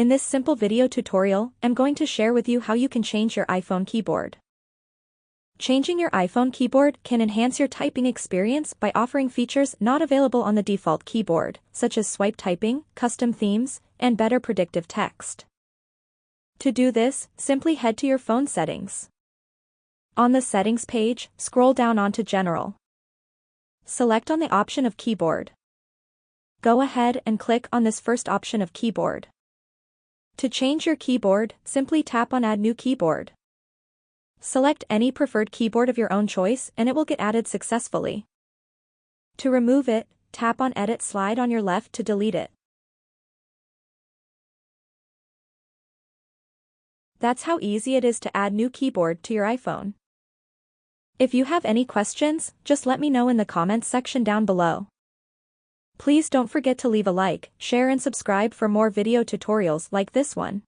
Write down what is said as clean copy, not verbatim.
In this simple video tutorial, I'm going to share with you how you can change your iPhone keyboard. Changing your iPhone keyboard can enhance your typing experience by offering features not available on the default keyboard, such as swipe typing, custom themes, and better predictive text. To do this, simply head to your phone settings. On the Settings page, scroll down onto General. Select on the option of Keyboard. Go ahead and click on this first option of Keyboard. To change your keyboard, simply tap on Add New Keyboard. Select any preferred keyboard of your own choice and it will get added successfully. To remove it, tap on Edit Slide on your left to delete it. That's how easy it is to add new keyboard to your iPhone. If you have any questions, just let me know in the comments section down below. Please don't forget to leave a like, share and subscribe for more video tutorials like this one.